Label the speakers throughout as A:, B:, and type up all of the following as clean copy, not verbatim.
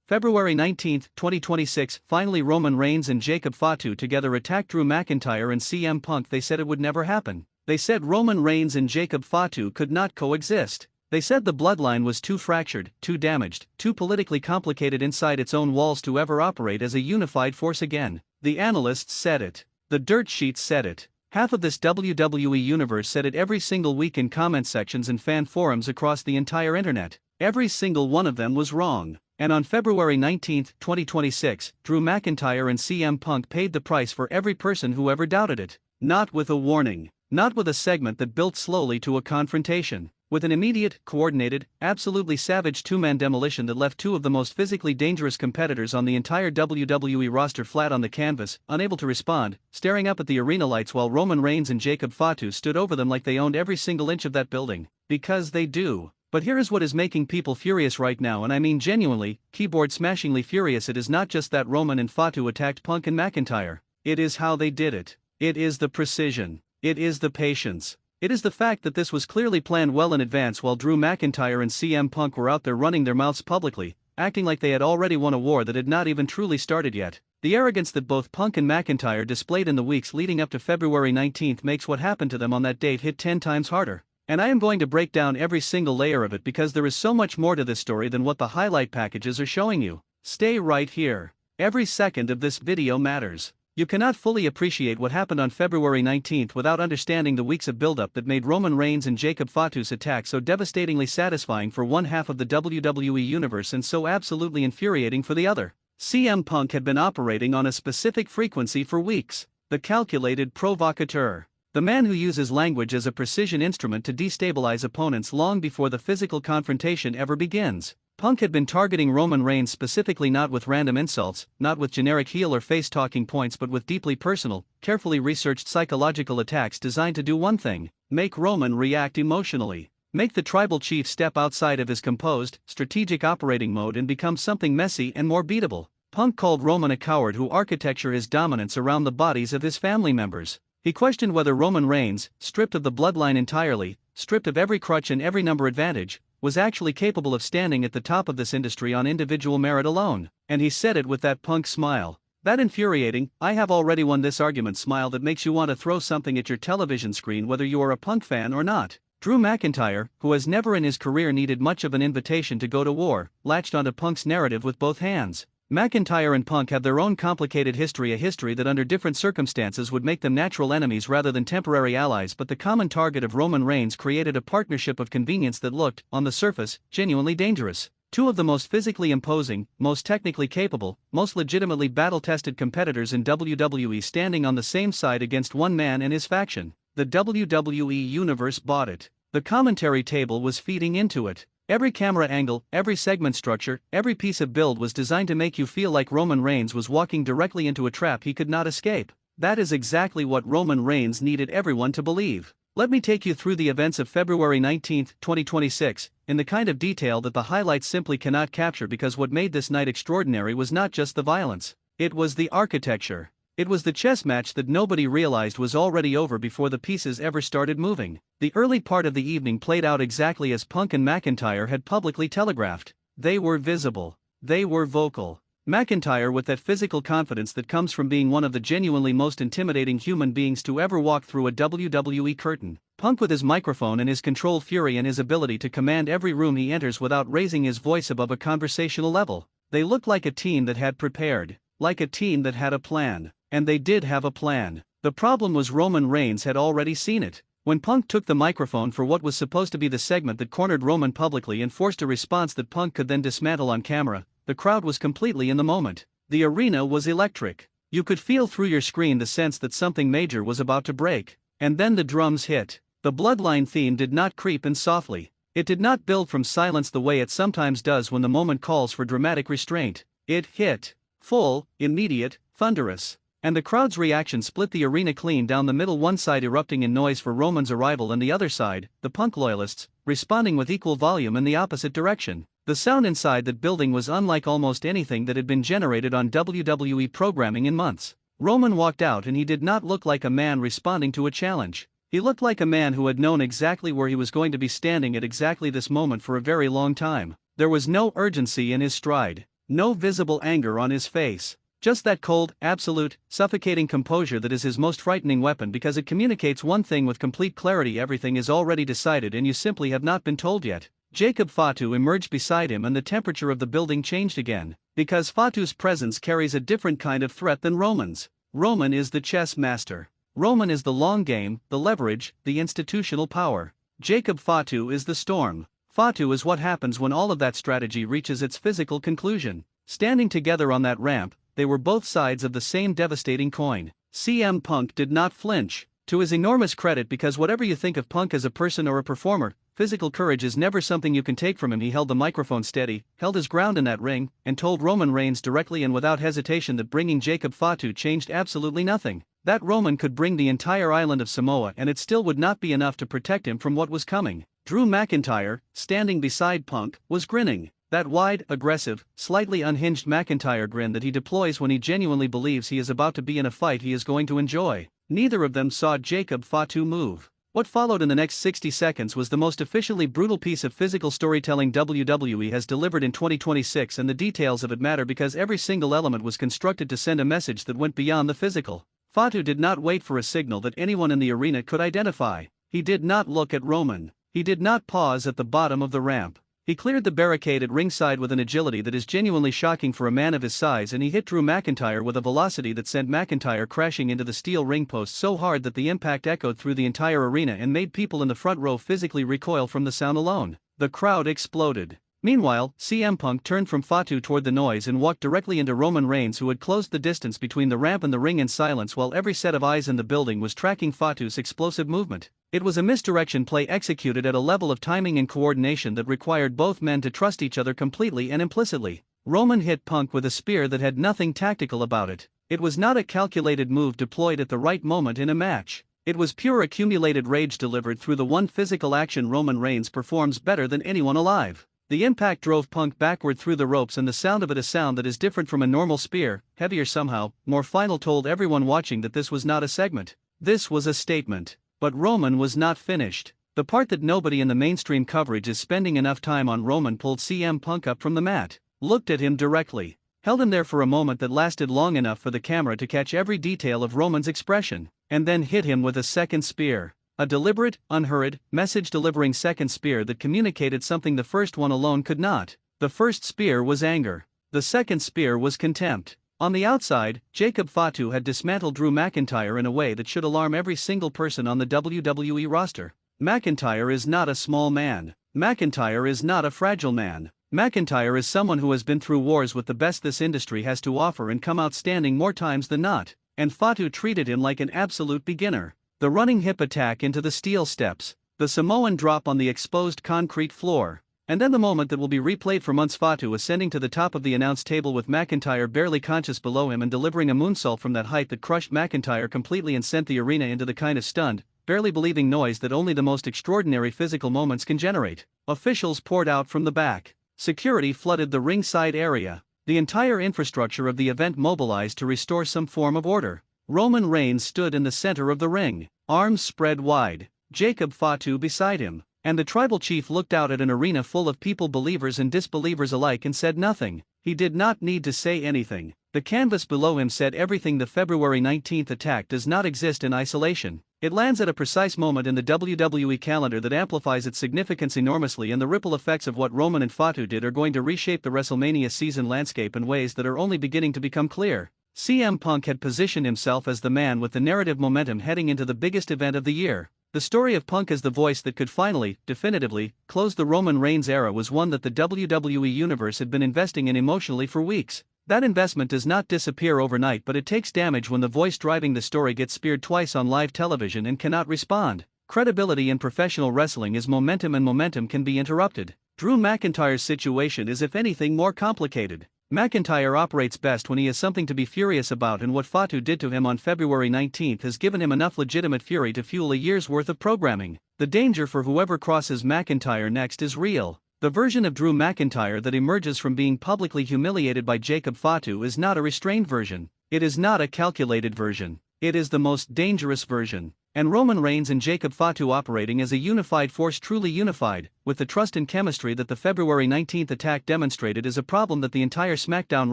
A: February 19, 2026, finally Roman Reigns and Jacob Fatu together attacked Drew McIntyre and CM Punk. They said it would never happen. They said Roman Reigns and Jacob Fatu could not coexist. They said the bloodline was too fractured, too damaged, too politically complicated inside its own walls to ever operate as a unified force again. The analysts said it. The dirt sheets said it. Half of this WWE universe said it every single week in comment sections and fan forums across the entire internet. Every single one of them was wrong. And on February 19, 2026, Drew McIntyre and CM Punk paid the price for every person who ever doubted it. Not with a warning. Not with a segment that built slowly to a confrontation. With an immediate, coordinated, absolutely savage two-man demolition that left two of the most physically dangerous competitors on the entire WWE roster flat on the canvas, unable to respond, staring up at the arena lights while Roman Reigns and Jacob Fatu stood over them like they owned every single inch of that building. Because they do. But here is what is making people furious right now, and I mean genuinely, keyboard smashingly furious. It is not just that Roman and Fatu attacked Punk and McIntyre. It is how they did it. It is the precision. It is the patience. It is the fact that this was clearly planned well in advance while Drew McIntyre and CM Punk were out there running their mouths publicly, acting like they had already won a war that had not even truly started yet. The arrogance that both Punk and McIntyre displayed in the weeks leading up to February 19 makes what happened to them on that date hit 10 times harder. And I am going to break down every single layer of it because there is so much more to this story than what the highlight packages are showing you. Stay right here. Every second of this video matters. You cannot fully appreciate what happened on February 19 without understanding the weeks of buildup that made Roman Reigns and Jacob Fatu's attack so devastatingly satisfying for one half of the WWE universe and so absolutely infuriating for the other. CM Punk had been operating on a specific frequency for weeks. The calculated provocateur. The man who uses language as a precision instrument to destabilize opponents long before the physical confrontation ever begins. Punk had been targeting Roman Reigns specifically not with random insults, not with generic heel or face talking points but with deeply personal, carefully researched psychological attacks designed to do one thing: make Roman react emotionally. Make the tribal chief step outside of his composed, strategic operating mode and become something messy and more beatable. Punk called Roman a coward who architecture his dominance around the bodies of his family members. He questioned whether Roman Reigns, stripped of the bloodline entirely, stripped of every crutch and every number advantage, was actually capable of standing at the top of this industry on individual merit alone. And he said it with that Punk smile. That infuriating, I have already won this argument smile that makes you want to throw something at your television screen whether you are a Punk fan or not. Drew McIntyre, who has never in his career needed much of an invitation to go to war, latched onto Punk's narrative with both hands. McIntyre and Punk have their own complicated history, a history that under different circumstances would make them natural enemies rather than temporary allies, but the common target of Roman Reigns created a partnership of convenience that looked, on the surface, genuinely dangerous. Two of the most physically imposing, most technically capable, most legitimately battle-tested competitors in WWE standing on the same side against one man and his faction. The WWE Universe bought it. The commentary table was feeding into it. Every camera angle, every segment structure, every piece of build was designed to make you feel like Roman Reigns was walking directly into a trap he could not escape. That is exactly what Roman Reigns needed everyone to believe. Let me take you through the events of February 19, 2026, in the kind of detail that the highlights simply cannot capture, because what made this night extraordinary was not just the violence. It was the architecture. It was the chess match that nobody realized was already over before the pieces ever started moving. The early part of the evening played out exactly as Punk and McIntyre had publicly telegraphed. They were visible. They were vocal. McIntyre with that physical confidence that comes from being one of the genuinely most intimidating human beings to ever walk through a WWE curtain. Punk with his microphone and his control fury and his ability to command every room he enters without raising his voice above a conversational level. They looked like a team that had prepared. Like a team that had a plan. And they did have a plan. The problem was Roman Reigns had already seen it. When Punk took the microphone for what was supposed to be the segment that cornered Roman publicly and forced a response that Punk could then dismantle on camera, the crowd was completely in the moment. The arena was electric. You could feel through your screen the sense that something major was about to break. And then the drums hit. The Bloodline theme did not creep in softly. It did not build from silence the way it sometimes does when the moment calls for dramatic restraint. It hit. Full, immediate, thunderous. And the crowd's reaction split the arena clean down the middle, one side erupting in noise for Roman's arrival and the other side, the Punk loyalists, responding with equal volume in the opposite direction. The sound inside that building was unlike almost anything that had been generated on WWE programming in months. Roman walked out and he did not look like a man responding to a challenge. He looked like a man who had known exactly where he was going to be standing at exactly this moment for a very long time. There was no urgency in his stride. No visible anger on his face. Just that cold, absolute, suffocating composure that is his most frightening weapon because it communicates one thing with complete clarity: everything is already decided and you simply have not been told yet. Jacob Fatu emerged beside him and the temperature of the building changed again, because Fatu's presence carries a different kind of threat than Roman's. Roman is the chess master. Roman is the long game, the leverage, the institutional power. Jacob Fatu is the storm. Fatu is what happens when all of that strategy reaches its physical conclusion. Standing together on that ramp, they were both sides of the same devastating coin. CM Punk did not flinch. To his enormous credit, because whatever you think of Punk as a person or a performer, physical courage is never something you can take from him. He held the microphone steady, held his ground in that ring, and told Roman Reigns directly and without hesitation that bringing Jacob Fatu changed absolutely nothing. That Roman could bring the entire island of Samoa and it still would not be enough to protect him from what was coming. Drew McIntyre, standing beside Punk, was grinning. That wide, aggressive, slightly unhinged McIntyre grin that he deploys when he genuinely believes he is about to be in a fight he is going to enjoy. Neither of them saw Jacob Fatu move. What followed in the next 60 seconds was the most officially brutal piece of physical storytelling WWE has delivered in 2026, and the details of it matter because every single element was constructed to send a message that went beyond the physical. Fatu did not wait for a signal that anyone in the arena could identify. He did not look at Roman. He did not pause at the bottom of the ramp. He cleared the barricade at ringside with an agility that is genuinely shocking for a man of his size, and he hit Drew McIntyre with a velocity that sent McIntyre crashing into the steel ring post so hard that the impact echoed through the entire arena and made people in the front row physically recoil from the sound alone. The crowd exploded. Meanwhile, CM Punk turned from Fatu toward the noise and walked directly into Roman Reigns, who had closed the distance between the ramp and the ring in silence while every set of eyes in the building was tracking Fatu's explosive movement. It was a misdirection play executed at a level of timing and coordination that required both men to trust each other completely and implicitly. Roman hit Punk with a spear that had nothing tactical about it. It was not a calculated move deployed at the right moment in a match. It was pure accumulated rage delivered through the one physical action Roman Reigns performs better than anyone alive. The impact drove Punk backward through the ropes, and the sound of it, a sound that is different from a normal spear, heavier somehow, more final, told everyone watching that this was not a segment. This was a statement. But Roman was not finished. The part that nobody in the mainstream coverage is spending enough time on: Roman pulled CM Punk up from the mat, looked at him directly, held him there for a moment that lasted long enough for the camera to catch every detail of Roman's expression, and then hit him with a second spear. A deliberate, unhurried, message-delivering second spear that communicated something the first one alone could not. The first spear was anger. The second spear was contempt. On the outside, Jacob Fatu had dismantled Drew McIntyre in a way that should alarm every single person on the WWE roster. McIntyre is not a small man. McIntyre is not a fragile man. McIntyre is someone who has been through wars with the best this industry has to offer and come out standing more times than not. And Fatu treated him like an absolute beginner. The running hip attack into the steel steps, the Samoan drop on the exposed concrete floor, and then the moment that will be replayed for months: Fatu ascending to the top of the announce table with McIntyre barely conscious below him and delivering a moonsault from that height that crushed McIntyre completely and sent the arena into the kind of stunned, barely believing noise that only the most extraordinary physical moments can generate. Officials poured out from the back. Security flooded the ringside area. The entire infrastructure of the event mobilized to restore some form of order. Roman Reigns stood in the center of the ring, arms spread wide, Jacob Fatu beside him, and the tribal chief looked out at an arena full of people, believers and disbelievers alike, and said nothing. He did not need to say anything. The canvas below him said everything. The February 19th attack does not exist in isolation. It lands at a precise moment in the WWE calendar that amplifies its significance enormously, and the ripple effects of what Roman and Fatu did are going to reshape the WrestleMania season landscape in ways that are only beginning to become clear. CM Punk had positioned himself as the man with the narrative momentum heading into the biggest event of the year. The story of Punk as the voice that could finally, definitively, close the Roman Reigns era was one that the WWE Universe had been investing in emotionally for weeks. That investment does not disappear overnight, but it takes damage when the voice driving the story gets speared twice on live television and cannot respond. Credibility in professional wrestling is momentum, and momentum can be interrupted. Drew McIntyre's situation is, if anything, more complicated. McIntyre operates best when he has something to be furious about, and what Fatu did to him on February 19th has given him enough legitimate fury to fuel a year's worth of programming. The danger for whoever crosses McIntyre next is real. The version of Drew McIntyre that emerges from being publicly humiliated by Jacob Fatu is not a restrained version. It is not a calculated version. It is the most dangerous version. And Roman Reigns and Jacob Fatu operating as a unified force, truly unified, with the trust and chemistry that the February 19th attack demonstrated, is a problem that the entire SmackDown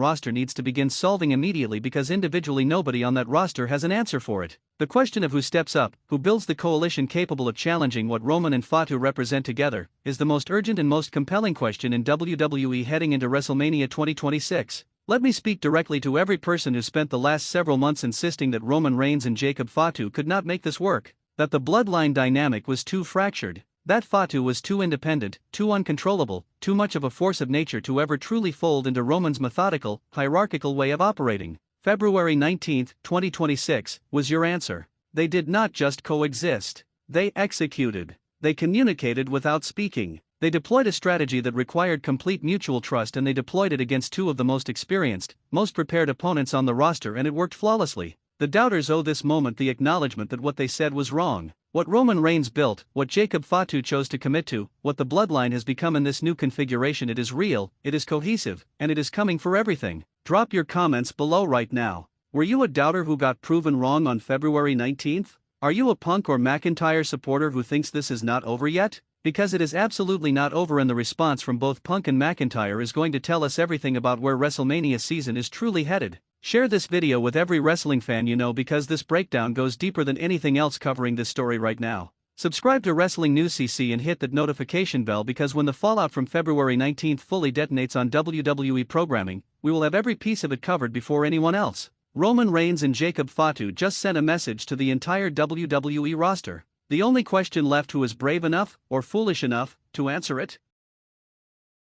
A: roster needs to begin solving immediately, because individually nobody on that roster has an answer for it. The question of who steps up, who builds the coalition capable of challenging what Roman and Fatu represent together, is the most urgent and most compelling question in WWE heading into WrestleMania 2026. Let me speak directly to every person who spent the last several months insisting that Roman Reigns and Jacob Fatu could not make this work, that the bloodline dynamic was too fractured, that Fatu was too independent, too uncontrollable, too much of a force of nature to ever truly fold into Roman's methodical, hierarchical way of operating. February 19, 2026, was your answer. They did not just coexist. They executed. They communicated without speaking. They deployed a strategy that required complete mutual trust, and they deployed it against two of the most experienced, most prepared opponents on the roster, and it worked flawlessly. The doubters owe this moment the acknowledgement that what they said was wrong. What Roman Reigns built, what Jacob Fatu chose to commit to, what the bloodline has become in this new configuration, it is real, it is cohesive, and it is coming for everything. Drop your comments below right now. Were you a doubter who got proven wrong on February 19th? Are you a Punk or McIntyre supporter who thinks this is not over yet? Because it is absolutely not over, and the response from both Punk and McIntyre is going to tell us everything about where WrestleMania season is truly headed. Share this video with every wrestling fan you know, because this breakdown goes deeper than anything else covering this story right now. Subscribe to Wrestling News CC and hit that notification bell, because when the fallout from February 19th fully detonates on WWE programming, we will have every piece of it covered before anyone else. Roman Reigns and Jacob Fatu just sent a message to the entire WWE roster. The only question left: who is brave enough, or foolish enough, to answer it?